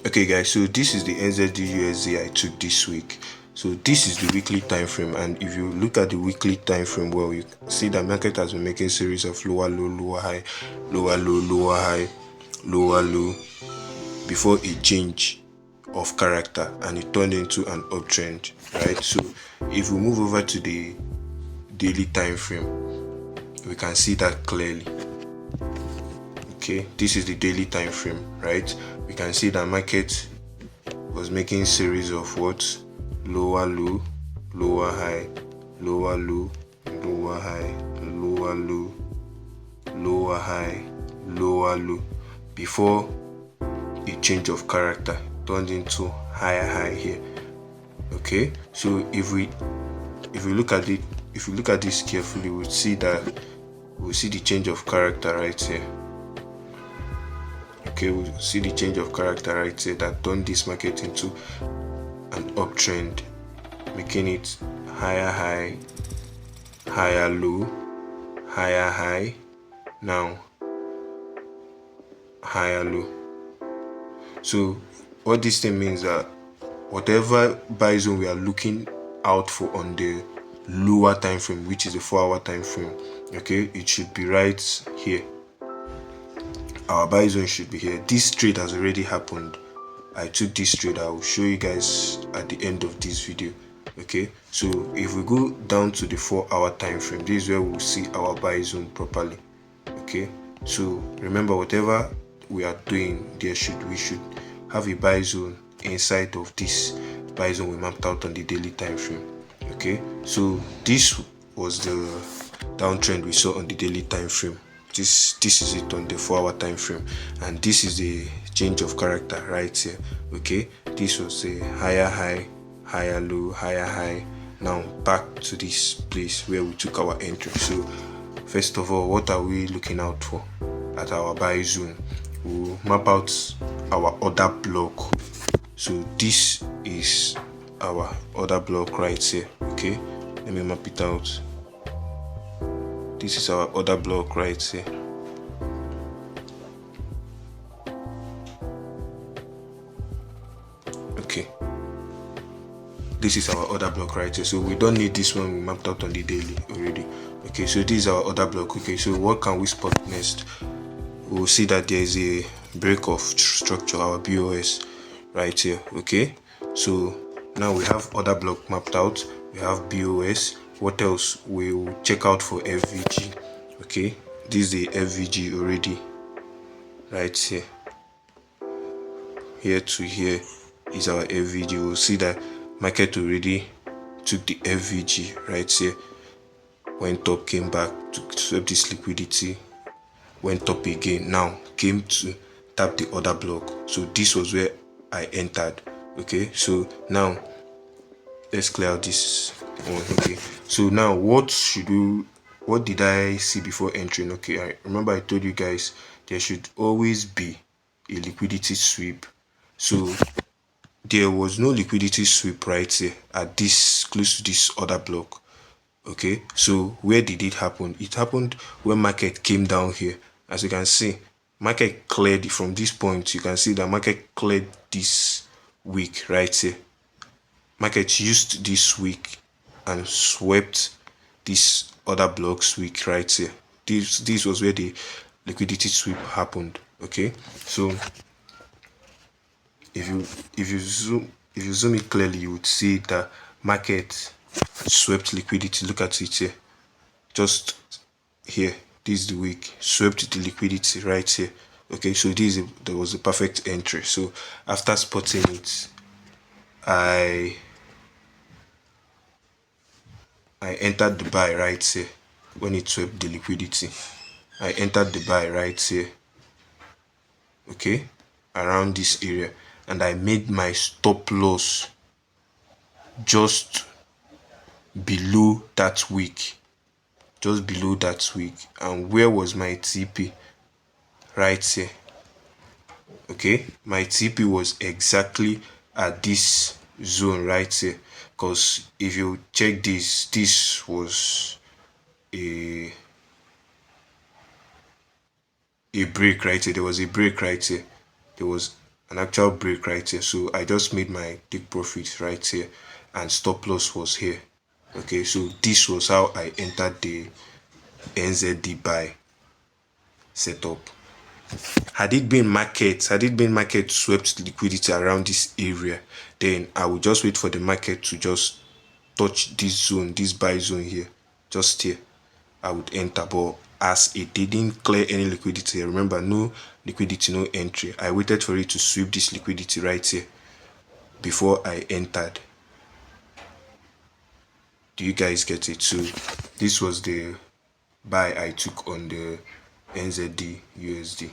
Okay guys, so this is the Nzdusd I took this week. So this is the weekly time frame, and if you look at the weekly time frame, well, you see the market has been making series of lower low, lower high, lower low, lower high, lower low before a change of character, and it turned into an uptrend, right? So if we move over to the daily time frame, we can see that clearly. Okay, this is the daily time frame, right? We can see that market was making series of what? Lower low, lower high, lower low, lower high, lower low, lower high, lower low before a change of character turned into higher high here. Okay, so if we look at it, if we look at this carefully, we'll see the change of character right here. Okay, we'll see the change of character right here that turned this market into an uptrend, making it higher high, higher low, higher high, now higher low. So what this thing means that whatever buy zone we are looking out for on the lower time frame, which is the 4-hour time frame, okay, it should be right here. Our buy zone should be here. This trade has already happened. I took this trade. I will show you guys at the end of this video. Okay, so if we go down to the 4-hour time frame, this is where we'll see our buy zone properly. Okay, so remember, whatever we are doing, we should have a buy zone inside of this buy zone we mapped out on the daily time frame. Okay, so this was the downtrend we saw on the daily time frame. This is it on the 4-hour time frame, and this is the change of character right here. Okay, this was a higher high, higher low, higher high. Now back to this place where we took our entry. So first of all, what are we looking out for at our buy zone? We'll map out our order block. So this is our order block right here. Okay, let me map it out. This is our order block right here. Okay, this is our order block right here. So we don't need this one, we mapped out on the daily already. Okay, so this is our order block. Okay, so what can we spot next? We'll see that there is a break of structure, our BOS right here. Okay, so now we have order block mapped out, we have BOS. What else? We'll check out for FVG. Okay, this is the FVG already right here. Here to here is our FVG. We'll see that market already took the FVG right here, went up, came back to sweep this liquidity, went up again, now came to tap the order block. So this was where I entered. Okay, so now let's clear out this one. Okay, so now what did I see before entering? Okay, I remember I told you guys there should always be a liquidity sweep. So there was no liquidity sweep right here at this, close to this order block. Okay, so where did it happen? It happened when market came down here. As you can see, market cleared from this point. You can see that market cleared this wick right here. Market used this wick and swept this other blocks wick right here. This was where the liquidity sweep happened. Okay, so if you zoom it clearly, you would see that market swept liquidity. Look at it here, just here. This is the wick, swept the liquidity right here. Okay, so there was a perfect entry. So after spotting it, I entered the buy right here when it swept the liquidity. I entered the buy right here, okay, around this area, and I made my stop loss just below that wick, just below that wick. And where was my TP? Right here. Okay, my TP was exactly at this zone right here, because if you check this was a break right here. There was a break right here. There was an actual break right here. So I just made my take profit right here, and stop loss was here. Okay, so this was how I entered the NZD buy setup. Had it been market swept liquidity around this area, then I would just wait for the market to just touch this zone, this buy zone here, just here. I would enter, but as it didn't clear any liquidity, remember, no liquidity, no entry. I waited for it to sweep this liquidity right here before I entered. Do you guys get it? So this was the buy I took on the NZD USD.